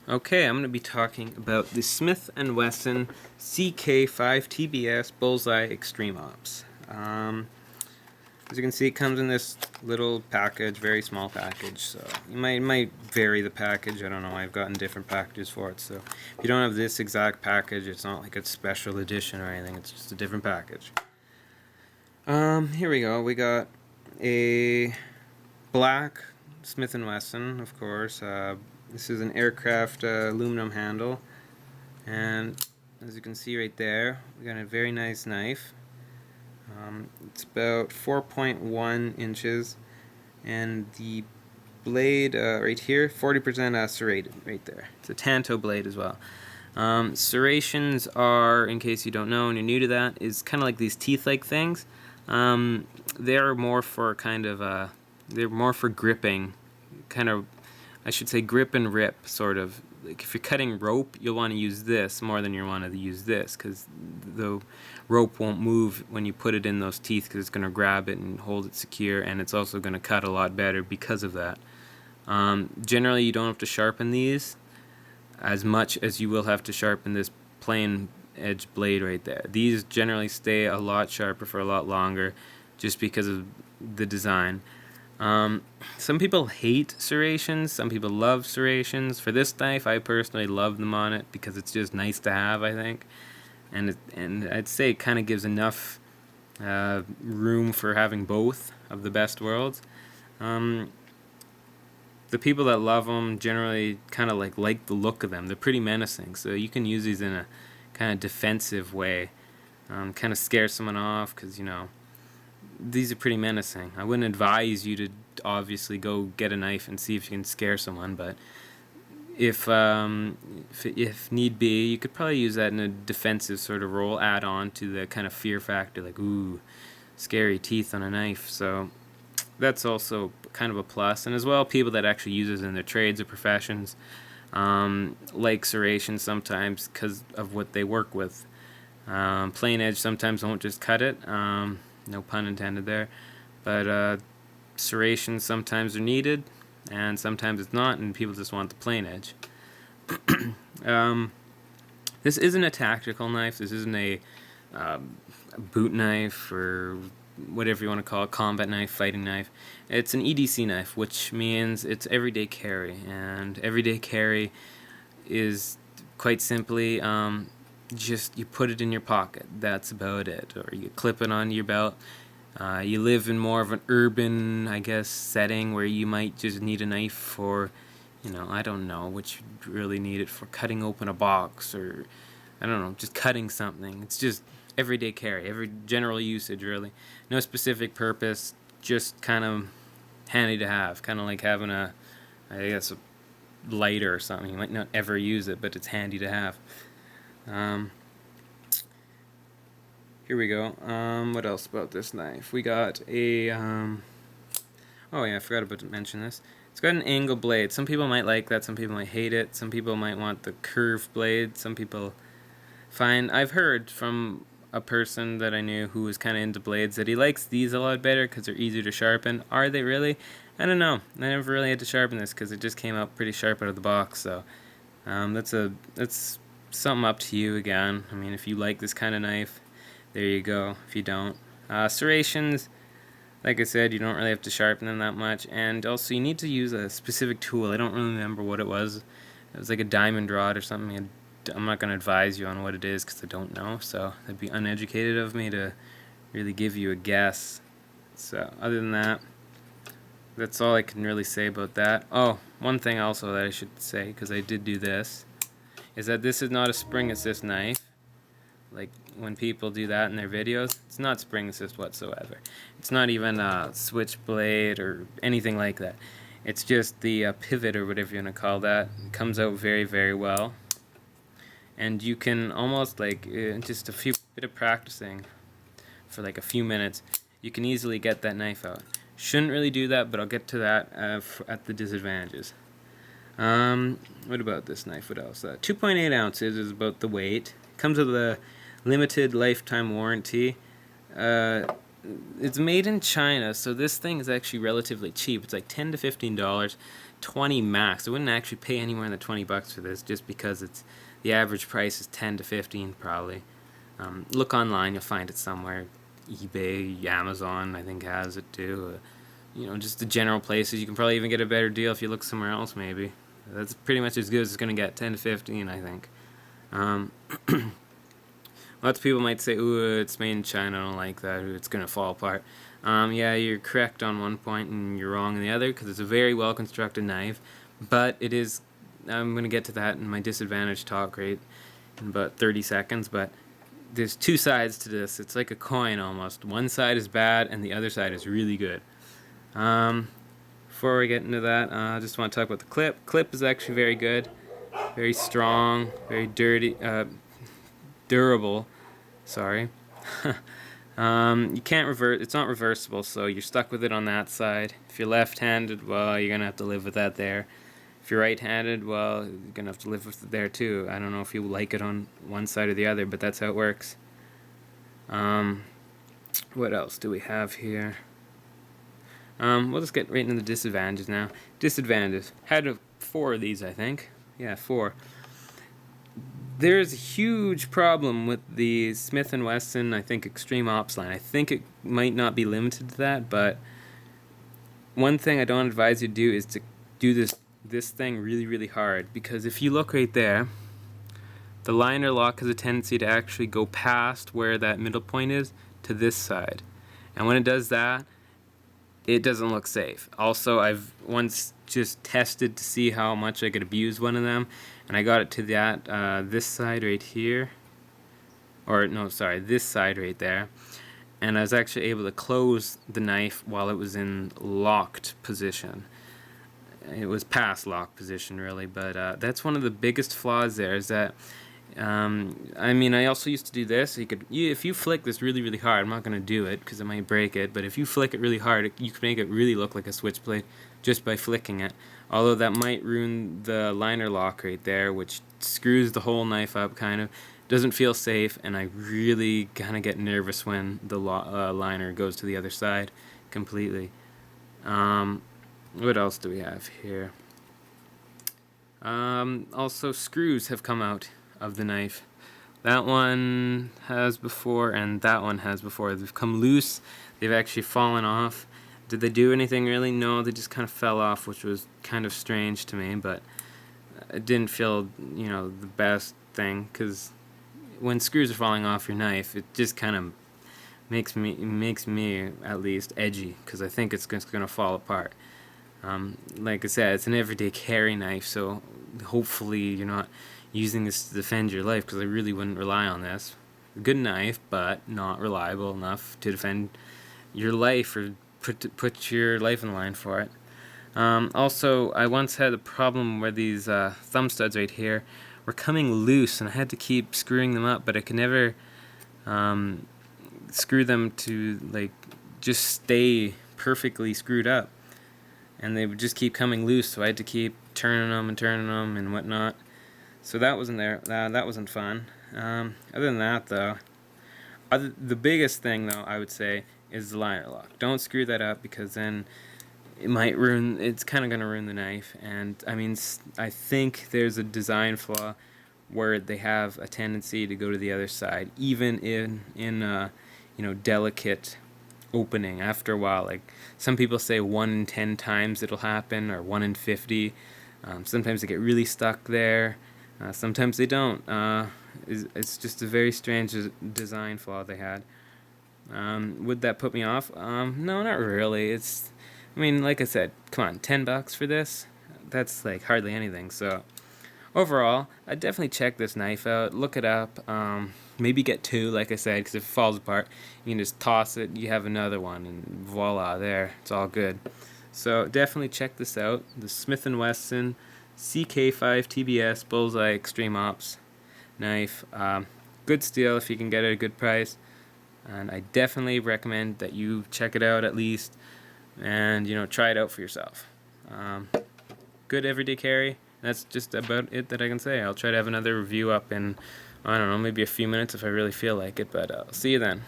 Okay, I'm going to be talking about the Smith & Wesson CK5TBS Bullseye Extreme Ops. As you can see, it comes in this little package, very small package, so you might vary the package. I don't know, I've gotten different packages for it, so if you don't have this exact package, it's not like a special edition or anything, it's just a different package. Here we go, we got a black Smith & Wesson, of course. This is an aircraft aluminum handle, and as you can see right there, we got a very nice knife. It's about 4.1 inches, and the blade right here, 40% serrated right there. It's a tanto blade as well. Serrations are, in case you don't know and you're new to that, is kind of like these teeth-like things. They're more for they're more for gripping, kind of, I should say grip and rip, sort of. Like if you're cutting rope, you'll want to use this more than you want to use this, because the rope won't move when you put it in those teeth, because it's going to grab it and hold it secure, and it's also going to cut a lot better because of that. Generally, you don't have to sharpen these as much as you will have to sharpen this plain edge blade right there. These generally stay a lot sharper for a lot longer just because of the design. Some people hate serrations, some people love serrations. For this knife, I personally love them on it because it's just nice to have, I think. And I'd say it kind of gives enough room for having both of the best worlds. The people that love them generally kind of like the look of them. They're pretty menacing, so you can use these in a kind of defensive way. Kind of scare someone off, because, you know, these are pretty menacing. I wouldn't advise you to obviously go get a knife and see if you can scare someone, but if need be, you could probably use that in a defensive sort of role, add on to the kind of fear factor, like, ooh, scary teeth on a knife. So that's also kind of a plus. And as well, people that actually use it in their trades or professions like serration sometimes because of what they work with. Plain edge sometimes won't just cut it. No pun intended there, but serrations sometimes are needed, and sometimes it's not, and people just want the plain edge. This isn't a tactical knife. This isn't a boot knife or whatever you want to call it, combat knife, fighting knife. It's an EDC knife, which means it's everyday carry, and everyday carry is quite simply just you put it in your pocket. That's about it. Or you clip it onto your belt. You live in more of an urban, I guess, setting where you might just need a knife for, you know, I don't know what you really need it for, cutting open a box, or I don't know, just cutting something. It's just everyday carry, every general usage, really. No specific purpose, just kind of handy to have. Kind of like having a, I guess, a lighter or something. You might not ever use it, but it's handy to have. Here we go. What else about this knife? We got a, oh yeah, I forgot about to mention this. It's got an angle blade. Some people might like that, some people might hate it, some people might want the curved blade, some people find, I've heard from a person that I knew who was kind of into blades that he likes these a lot better because they're easier to sharpen. Are they really? I don't know. I never really had to sharpen this because it just came out pretty sharp out of the box, so that's something up to you again. I mean, if you like this kind of knife, there you go. If you don't, serrations, like I said, you don't really have to sharpen them that much, and also you need to use a specific tool. I don't really remember what it was. It was like a diamond rod or something. I'm not going to advise you on what it is because I don't know, so it'd be uneducated of me to really give you a guess. So other than that, that's all I can really say about that. Oh, one thing also that I should say, because I did do this, is that this is not a spring assist knife. Like when people do that in their videos, it's not spring assist whatsoever. It's not even a switchblade or anything like that. It's just the pivot, or whatever you want to call that. It comes out very, very well. And you can almost, like, just a bit of practicing for like a few minutes, you can easily get that knife out. Shouldn't really do that, but I'll get to that at the disadvantages. What about this knife? What else? 2.8 ounces is about the weight. Comes with a limited lifetime warranty. It's made in China, so this thing is actually relatively cheap. It's like $10 to $15. 20 max. I wouldn't actually pay anywhere than 20 bucks for this, just because it's the average price is 10 to 15 probably. Look online, you'll find it somewhere. eBay, Amazon, I think has it too. Just the general places. You can probably even get a better deal if you look somewhere else, maybe. That's pretty much as good as it's going to get, 10 to 15, I think. Lots of people might say, ooh, it's made in China, I don't like that, ooh, it's going to fall apart. Yeah, you're correct on one point and you're wrong on the other, because it's a very well constructed knife, but it is, I'm going to get to that in my disadvantage talk in about 30 seconds, but there's two sides to this. It's like a coin almost. One side is bad and the other side is really good. Before we get into that, I just want to talk about the clip. Clip is actually very good, very strong, very durable. Sorry. You can't revert. It's not reversible, so you're stuck with it on that side. If you're left-handed, well, you're gonna have to live with that there. If you're right-handed, well, you're gonna have to live with it there too. I don't know if you like it on one side or the other, but that's how it works. What else do we have here? We'll just get right into the disadvantages now. Disadvantages. Had 4 of these, I think. Yeah, 4. There's a huge problem with the Smith & Wesson, I think, Extreme Ops line. I think it might not be limited to that, but one thing I don't advise you to do is to do this thing really, really hard, because if you look right there, the liner lock has a tendency to actually go past where that middle point is to this side. And when it does that, it doesn't look safe. Also, I've once just tested to see how much I could abuse one of them, and I got it to that this side right here, or no, sorry, this side right there, and I was actually able to close the knife while it was in locked position. It was past lock position, really, but that's one of the biggest flaws there, is that I mean, I also used to do this. If you flick this really, really hard, I'm not going to do it because it might break it, but if you flick it really hard, you can make it really look like a switchblade just by flicking it. Although that might ruin the liner lock right there, which screws the whole knife up, kind of. Doesn't feel safe, and I really kind of get nervous when the liner goes to the other side completely. What else do we have here? Also, screws have come out of the knife. That one has before, and that one has before. They've come loose. They've actually fallen off. Did they do anything really? No, they just kind of fell off, which was kind of strange to me, but it didn't feel, the best thing, because when screws are falling off your knife, it just kind of makes me at least edgy, because I think it's going to fall apart. Like I said, it's an everyday carry knife, so hopefully you're not using this to defend your life, because I really wouldn't rely on this. A good knife, but not reliable enough to defend your life or put your life in the line for it. Also, I once had a problem where these thumb studs right here were coming loose, and I had to keep screwing them up, but I could never screw them to just stay perfectly screwed up, and they would just keep coming loose, so I had to keep turning them and whatnot. So that wasn't there. That wasn't fun. Other than that, though, the biggest thing, though, I would say, is the liner lock. Don't screw that up, because then it might it's kind of going to ruin the knife. And I mean, I think there's a design flaw where they have a tendency to go to the other side, even in delicate opening. After a while, like some people say 1 in 10 times it'll happen, or 1 in 50. Sometimes they get really stuck there. Sometimes they don't. It's just a very strange design flaw they had. Would that put me off? No, not really. I mean, like I said, come on, $10 for this? That's like hardly anything. So overall, I'd definitely check this knife out. Look it up. Maybe get 2, like I said, because if it falls apart, you can just toss it. You have another one, and voila, there. It's all good. So definitely check this out. The Smith & Wesson CK5TBS Bullseye Extreme Ops knife. Good steal if you can get it at a good price, and I definitely recommend that you check it out at least, and try it out for yourself. Good everyday carry. That's just about it that I can say. I'll try to have another review up in, I don't know, maybe a few minutes if I really feel like it, but I'll see you then.